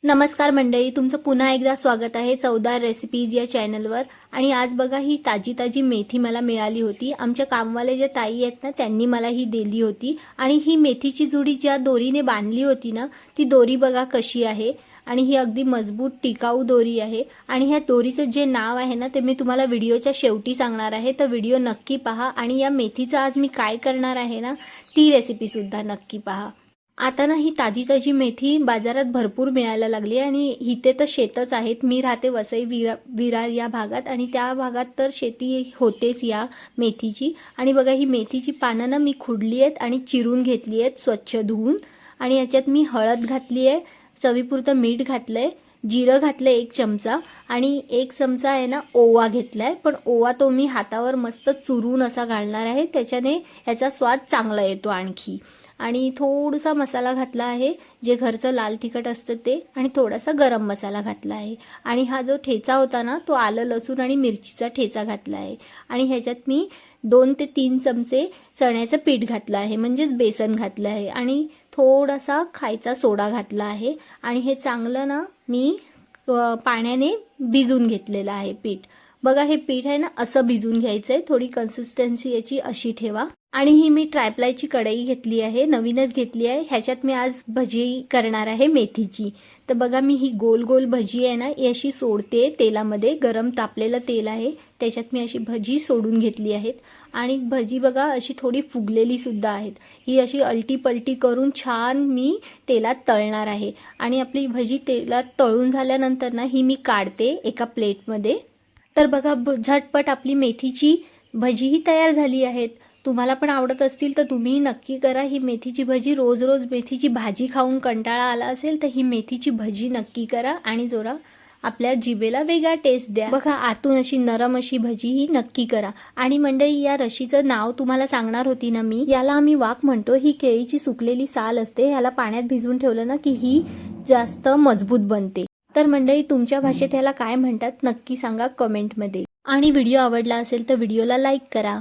नमस्कार मंडळी, तुमचं पुन्हा एकदा स्वागत आहे चवदार रेसिपीज या चॅनलवर। आणि आज बघा ही ताजी मेथी मला मिळाली होती। आमच्या कामवाले ज्या ताई आहेत ना त्यांनी मला ही दिली होती। आणि ही मेथीची जुडी ज्या दोरीने बांधली होती ना ती दोरी बघा कशी आहे। आणि ही अगदी मजबूत टिकाऊ दोरी आहे। आणि ह्या दोरीचं जे नाव आहे ना ते मी तुम्हाला व्हिडिओच्या शेवटी सांगणार आहे, तर व्हिडिओ नक्की पहा। आणि या मेथीचं आज मी काय करणार आहे ना ती रेसिपी सुद्धा नक्की पहा। आता ना ही ताजी मेथी बाजारात भरपूर मिळायला लागली आणि इथे तर शेतच आहेत। मी राहते वसई विरार या भागात आणि त्या भागात तर शेती होतेच या मेथीची। आणि बघा ही मेथीची पानं ना मी खुडली आहेत आणि चिरून घेतली आहेत स्वच्छ धुवून। आणि याच्यात मी हळद घातली आहे, चवीपुरतं मीठ घातलंय, जिरं घातलं 1 चमचा आणि 1 चमचा आहे ना ओवा घेतलाय। पण ओवा तो मी हातावर मस्त चुरून असा घालणार आहे, त्याच्याने याचा स्वाद चांगला येतो आणखी। आणि थोडासा मसाला घातला आहे जे घरचं लाल तिखट असतं ते, आणि थोडासा गरम मसाला घातला आहे। आणि हा जो ठेचा होता ना तो आलं लसूण आणि मिरचीचा ठेचा घातला आहे। आणि ह्याच्यात मी 2 ते 3 चमचे चण्याचं पीठ घातलं आहे, म्हणजेच बेसन घातलं आहे। आणि थोडासा खायचा सोडा घातला आहे। आणि हे चांगलं ना मी पाण्याने भिजून घेतलेलं आहे पीठ। बघा हे पीठ आहे ना असं भिजून घ्यायचं आहे, थोडी कन्सिस्टन्सी याची अशी ठेवा। आणि ही मी ट्रायप्लायची कढई घेतली आहे, नवीनच घेतली आहे। ह्याच्यात मी आज भजी करणार आहे मेथीची। तर बघा मी ही गोल गोल भजी आहे ना ही अशी सोडते तेलामध्ये, गरम तापलेलं तेल आहे त्याच्यात मी अशी भजी सोडून घेतली आहेत। आणि भजी बघा अशी थोडी फुगलेली सुद्धा आहेत। ही अशी अलटी पलटी करून छान मी तेलात तळणार आहे। आणि आपली भजी तेलात तळून झाल्यानंतर ना ही मी काढते एका प्लेटमध्ये। तर बघा झटपट आपली मेथीची भजी ही तयार झाली आहेत। तुम्हाला पण आवडत असतील तर तुम्ही नक्की करा ही मेथीची भजी। रोज रोज मेथीची भाजी खाऊन कंटाळा आला असेल तर ही मेथीची भजी नक्की करा आणि जरा आपल्या जिभेला वेगळा टेस्ट द्या। बघा आतून अशी नरम अशी भजी ही नक्की करा। आणि मंडळी या रशीचं नाव तुम्हाला सांगणार होती ना मी, याला आम्ही वाक म्हणतो। ही केळीची सुकलेली साल असते, याला पाण्यात भिजवून ठेवलं ना की ही जास्त मजबूत बनते। तर मंडळी तुमच्या भाषेत याला काय म्हणतात नक्की सांगा कमेंटमध्ये। आणि व्हिडिओ आवडला असेल तर व्हिडिओला लाईक करा।